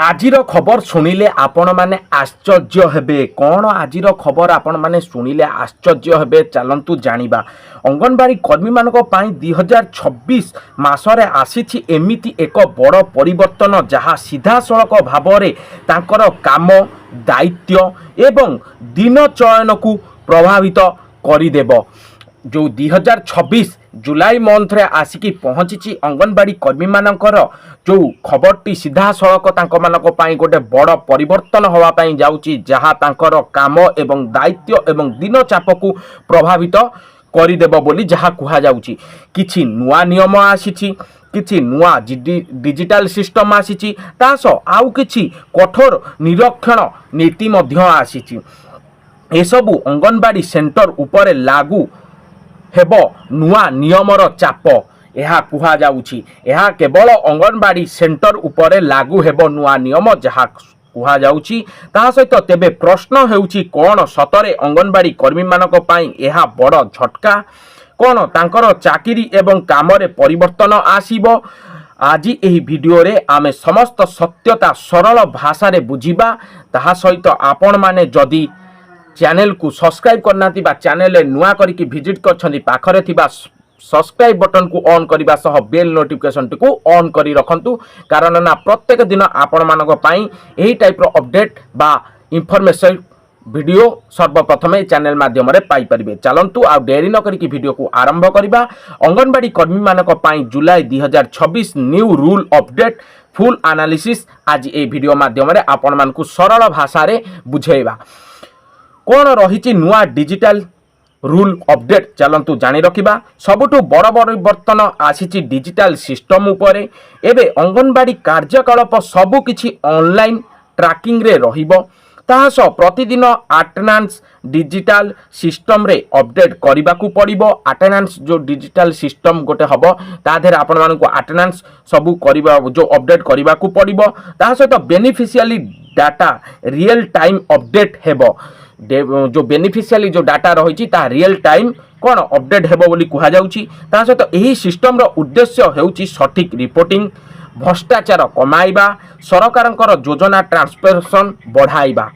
आजिर खबर शुणिले आपण मैंने आश्चर्य हेबे। कौन आजिर खबर आपण मैंने शुणिले आश्चर्य हेबे, चलतु जानिबा। अंगनवाड़ी कर्मी मानक पई 2026 मासरे आसीछि एमिति एक बड़ परिवर्तन जहाँ सीधा सड़क भाव में तांकर काम दायित्व एवं दिन चयन को प्रभावित करिदेब। जो 2026 जुलाई मंथ रे आसिकी पहुँची अंगनवाड़ी कर्मी मानकर जो खबरटी सीधा सड़क तांको मानक पई गोटे बड़ परिवर्तन होवा पई जाउची, जहाँ तांकर काम एवं दायित्व एवं दिन चाप को प्रभावित करिदेब बोली जहाँ कुहा जाउची। किछि नुआ नियम आसीछि, किछि नुआ डिजिटल सिस्टम आसीछि, तास आउ किछि कठोर निरीक्षण नीति मध्य आसीछि। एसबु अंगनवाड़ी सेंटर उपरे लागू हेब नुआ नियमर चाप यह कुहा जाउछि। यह केवल अंगनवाड़ी सेंटर उपरे लागू हेब नुआ नियम जहाँ कुहा जाउछि। ता सहित तेबे प्रश्न हेउछि कोन सतरे अंगनवाड़ी कर्मी मानक पई यह बड़ झटका, कोन तांकर चाकरी एवं कामरे परिवर्तन आसीबो। आज एही वीडियो रे आमे समस्त सत्यता सरल भाषा रे बुझिबा। ताहा सहित आपण माने जदी चैनल को सब्सक्राइब करना बा चैनल नुआ करके विजिट कर पाखरे थिबा सब्सक्राइब बटन को ऑन करने सह बेल नोटिफिकेशन को ऑन करी रखंतु, कारण ना प्रत्येक दिन आपण मानक पई एही टाइप रो अपडेट बा इंफॉर्मेशन वीडियो सर्वप्रथम चैनल माध्यम रे पाई परिबे। चलंतु आ देरी न करके वीडियो को आरंभ करिबा। अंगनवाड़ी कर्मी मानक पई जुलाई 2026 new rule update full analysis आज ए वीडियो माध्यम रे आपण मानकु सरल भाषा रे बुझेइबा। कौन रही नुआ डिजिटल रूल अपडेट चलतु जानी रखिबा। सबुठु बड़ परिवर्तन आसी डिजिटल सिस्टम उपरे। एबे अंगनवाड़ी कार्यकलाप सबु किछि ऑनलाइन ट्रैकिंग रे रहिबो। ताहास प्रतिदिन अटेंडेंस डिजिटल सिस्टम रे अपडेट करने को पड़िबो। अटेंडेंस जो डिजिटल सिस्टम गोटे हबो ता देहरे आपण मानकु अटेंडेंस सबु करबा जो अपडेट करने को पड़िबो। ता सहित beneficiary data real time update हेबो। जो बेनिफिशियरी जो डाटा रही रियल टाइम कौन अपडेट हेबो बोली कुहा जाउची। ता सहित एही सिस्टम रो उद्देश्य हेउची सठिक रिपोर्टिंग, भ्रष्टाचार कमाइबा, सरकारंकर योजना ट्रांसपेरेंसी बढ़ाइबा।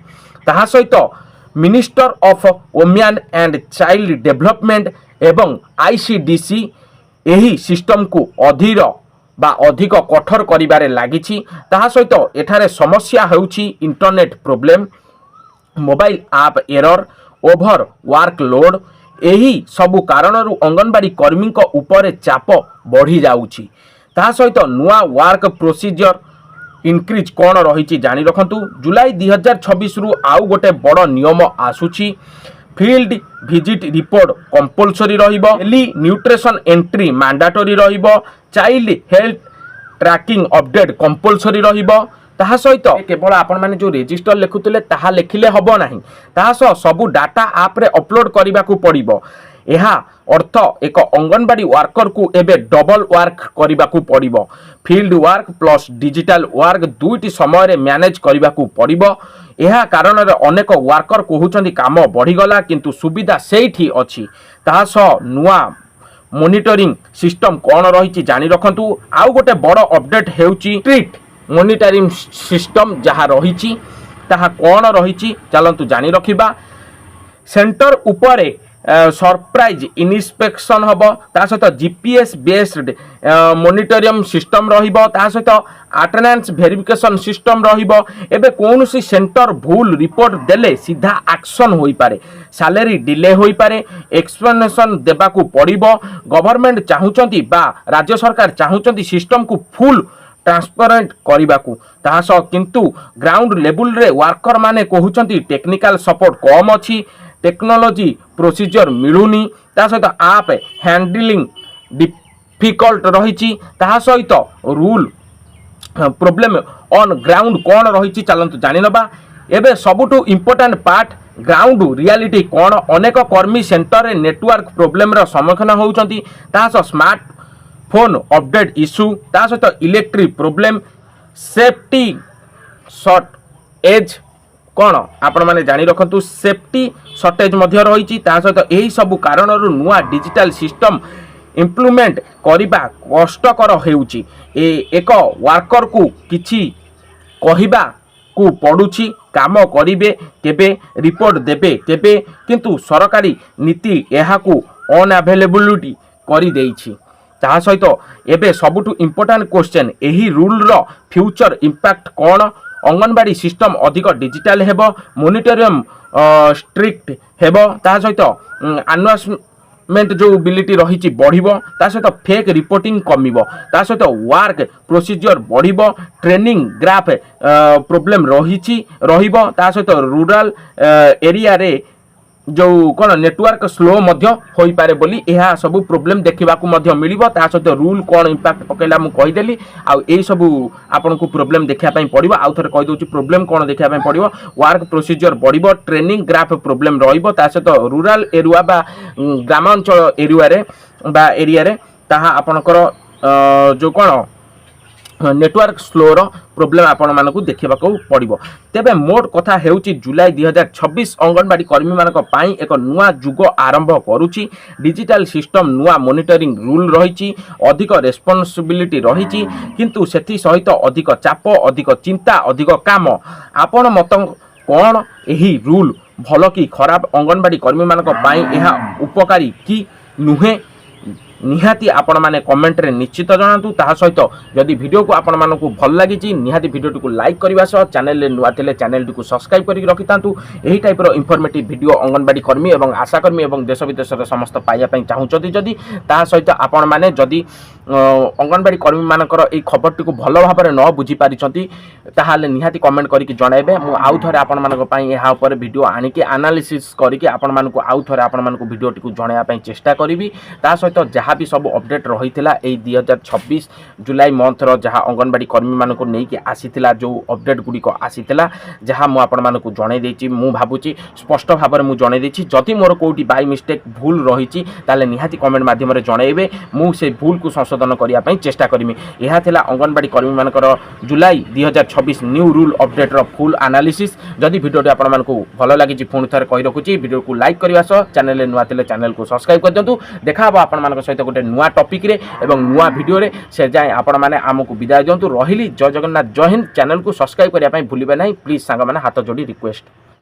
ताहा सहित minister of women and child development एवं आईसीडीसी एही सिस्टम को अधीर बा अधिक कठोर करिबारे लागिछि। ताहा सहित एठारे समस्या हेउची इंटरनेट प्रोब्लेम, मोबाइल आप एरर, ओभर वर्कलोड। यही सबु कारण अंगनवाड़ी कर्मी ऊपर चाप बढ़ी जाउछि। ता सहित नुआ वर्क प्रोसीजर इनक्रीज कौन रही जानी रखंतु। जुलाई 2026 रु आउ गोटे बड़ नियम आसुछि। फील्ड विजिट रिपोर्ट कंपलसरी रहिबो, डेली न्यूट्रिशन एंट्री मैंडेटरी रहिबो, child health tracking update compulsory रहिबो। ताहा सहित केवल आपण माने जो रजिस्टर लिखुतले ताहा लिखिले हबो नाही, ताहा सह सबु डाटा आप रे अपलोड करिबा को पड़िबो। यह अर्थ एक अंगनवाड़ी वर्कर को एबे डबल वर्क करिबा को पड़िबो। Field work plus digital work दुईटी समय रे मैनेज करिबा को पड़िबो। यह कारण रे अनेक वर्कर कहउछंती काम बढ़ी गला किंतु सुविधा सेठी अछि। ताहा सह नुआ मॉनिटरिंग सिस्टम कौन रही जानी रखंतु। आउ गोटे बड़ अपडेट हेउची स्ट्रीट मॉनिटरिंग सिस्टम जहाँ रही ताहा कौन रही चलतु जानी रखिबा। सेंटर उपरे सरप्राइज इन्स्पेक्शन हम, ता सहित जीपीएस बेस्ड मॉनिटरिंग सिस्टम रहिबो। ता सहित अटेंडेंस वेरिफिकेशन सिस्टम रहिबो। एबे कोनोसी सेंटर भूल रिपोर्ट देले सीधा एक्शन होई पारे, सैलरी डिले होई पारे, एक्सप्लेनेशन देबा को पड़िबो। गवर्नमेंट चाहुचंती बा राज्य सरकार चाहुचंती सिस्टम को फुल ट्रांसपेरेंट करने को। ताहास किंतु ग्राउंड लेवल रे वर्कर माने कहउचंती टेक्निकल सपोर्ट कम अच्छी, टेक्नोलॉजी प्रोसीजर मिलुनी, ता सहित आप हैंडलिंग डिफिकल्ट रही। ताहा सहित रूल प्रॉब्लम ऑन ग्राउंड कौन रही चलतु जानी नबा। एबे सबुठु इंपोर्टेंट पार्ट ग्राउंड रियलिटी कौन। अनेक कर्मी सेंटर रे नेटवर्क प्रॉब्लम रो सम्मुखीन होउचंती। ताहास स्मार्ट फोन अपडेट इश्यू, ता सहित electric problem, safety shortage कौन आपण माने जानी रखंतु। सेफ्टी शॉर्टेज मध्य रही। ता सहित यही सबु कारण नुआ डिजिटल सिस्टम इम्प्लीमेंट करबा कष्टकर हेउची। एक वर्कर को किछि କହିବାକୁ ପଡ଼ୁଛି କାମ କରିବେ କେବେ ରିପୋର୍ଟ ଦେବେ କେବେ କିନ୍ତୁ ସରକାରୀ ନୀତି ଏହାକୁ ଅନଆଭେଲେବିଲିଟି କରିଦେଇଛି। ତାହା ସହିତ ଏବେ ସବୁଠୁ ଇମ୍ପୋର୍ଟାଣ୍ଟ କ୍ୱେଶ୍ଚନ୍ ଏହି ରୁଲ୍ର ଫ୍ୟୁଚର ଇମ୍ପାକ୍ଟ କ'ଣ? ଅଙ୍ଗନବାଡ଼ି ସିଷ୍ଟମ ଅଧିକ ଡିଜିଟାଲ ହେବ, ମନିଟରିଂ ଷ୍ଟ୍ରିକ୍ଟ ହେବ, ତାହା ସହିତ ଆନାଉନ୍ସମେଣ୍ଟ ଯେଉଁ ବିଲିଟି ରହିଛି ବଢ଼ିବ, ତା ସହିତ ଫେକ୍ ରିପୋର୍ଟିଂ କମିବ, ତା ସହିତ ୱାର୍କ ପ୍ରୋସିଜିଓର ବଢ଼ିବ, ଟ୍ରେନିଂ ଗ୍ରାଫ୍ ପ୍ରୋବ୍ଲେମ୍ ରହିବ, ତା ସହିତ ରୁରାଲ ଏରିଆରେ ଯେଉଁ କ'ଣ ନେଟୱାର୍କ ସ୍ଲୋ ମଧ୍ୟ ହୋଇପାରେ ବୋଲି ଏହା ସବୁ ପ୍ରୋବ୍ଲେମ୍ ଦେଖିବାକୁ ମଧ୍ୟ ମିଳିବ। ତା ସହିତ ରୁଲ୍ କ'ଣ ଇମ୍ପାକ୍ଟ ପକାଇଲା ମୁଁ କହିଦେଲି। ଆଉ ଏଇସବୁ ଆପଣଙ୍କୁ ପ୍ରୋବ୍ଲେମ୍ ଦେଖିବା ପାଇଁ ପଡ଼ିବ। ଆଉ ଥରେ କହିଦେଉଛି ପ୍ରୋବ୍ଲେମ୍ କ'ଣ ଦେଖିବା ପାଇଁ ପଡ଼ିବ। ୱାର୍କ ପ୍ରୋସିଜିଓର ବଢ଼ିବ, ଟ୍ରେନିଂ ଗ୍ରାଫ୍ ପ୍ରୋବ୍ଲେମ୍ ରହିବ, ତା ସହିତ ରୁରାଲ ଏରିଆ ବା ଗ୍ରାମାଞ୍ଚଳ ଏରିଆରେ ତାହା ଆପଣଙ୍କର ଯେଉଁ କ'ଣ ନେଟୱାର୍କ ସ୍ଲୋର ପ୍ରୋବ୍ଲେମ୍ ଆପଣମାନଙ୍କୁ ଦେଖିବାକୁ ପଡ଼ିବ। ତେବେ ମୋଟ କଥା ହେଉଛି ଜୁଲାଇ 2026 ଅଙ୍ଗନବାଡ଼ି କର୍ମୀମାନଙ୍କ ପାଇଁ ଏକ ନୂଆ ଯୁଗ ଆରମ୍ଭ କରୁଛି। ଡିଜିଟାଲ ସିଷ୍ଟମ, ନୂଆ ମନିଟରିଂ ରୁଲ୍ ରହିଛି, ଅଧିକ ରେସ୍ପନ୍ସିବିଲିଟି ରହିଛି, କିନ୍ତୁ ସେଥିସହିତ ଅଧିକ ଚାପ, ଅଧିକ ଚିନ୍ତା, ଅଧିକ କାମ। ଆପଣ ମତ କ'ଣ? ଏହି ରୁଲ୍ ଭଲ କି ଖରାପ? ଅଙ୍ଗନବାଡ଼ି କର୍ମୀମାନଙ୍କ ପାଇଁ ଏହା ଉପକାରୀ କି ନୁହେଁ? निहाती आपण मैंने कमेंट रे निश्चित जनातु। ता सहित जदि वीडियो को आपण मानकु भल लागी निहाती वीडियो को लाइक करने सह चैनल रे नुआ थिले चैनल को सब्सक्राइब करके रखितांतु। एही टाइप रो इनफॉर्मेटिव वीडियो अंगनवाड़ी कर्मी एवं आशाकर्मी एवं देश विदेश समस्त पाइया पई चाहूचती जदि ता सहित आपण माने जदि अंगनवाड़ी कर्मी मानकर ए खबर को भल भाव में न बुझी पारिछंती ताहाले निहाती कमेंट करके जणाइबे। मु आउ थरे आपण मानक पई एहा ऊपर वीडियो आनिके एनालिसिस करके आपण मानकु आउ थरे आपण मानकु वीडियो को जणाया पई चेष्टा करिवि। ता सहित जहाँ भी सब अपडेट रही है 2026 जुलाई मंथ रो जहाँ अंगनवाड़ी कर्मी मानक नहीं आसीथिला जो अपडेट गुड़िक आसीथिला जहाँ मु आपण मानकु जणाई देछि। मु भाबुछि स्पष्ट भाव में मु जणाई देछि। जदि मोर कोठी बाय मिस्टेक भूल रही ताले निहाती कमेंट माध्यम रे जणाइबे। मु से भूल को संशोधन करिया पई चेष्टा करिमि। एहा थिला अंगनवाड़ी कर्मी मानकर जुलाई 2026 न्यू रूल अपडेट रो फुल एनालिसिस। जदि वीडियो आपण मानकु भल लागी पुणी थरे कहि रखुछि वीडियो को लाइक करबा सह चैनल रे नुआ थिले चैनल को सब्सक्राइब कर दियंतु। देखा हबो आपण मानक सहित गोटे नुआ टॉपिक रे एवं नुआ वीडियो रे से जाय आपण माने आमको विदाय दियंतु। रहिली जय जगन्नाथ जय हिंद। चैनल को सब्सक्राइब करिया पई भूलिबे नाही प्लीज सांग माने हाथ जोड़ी रिक्वेस्ट।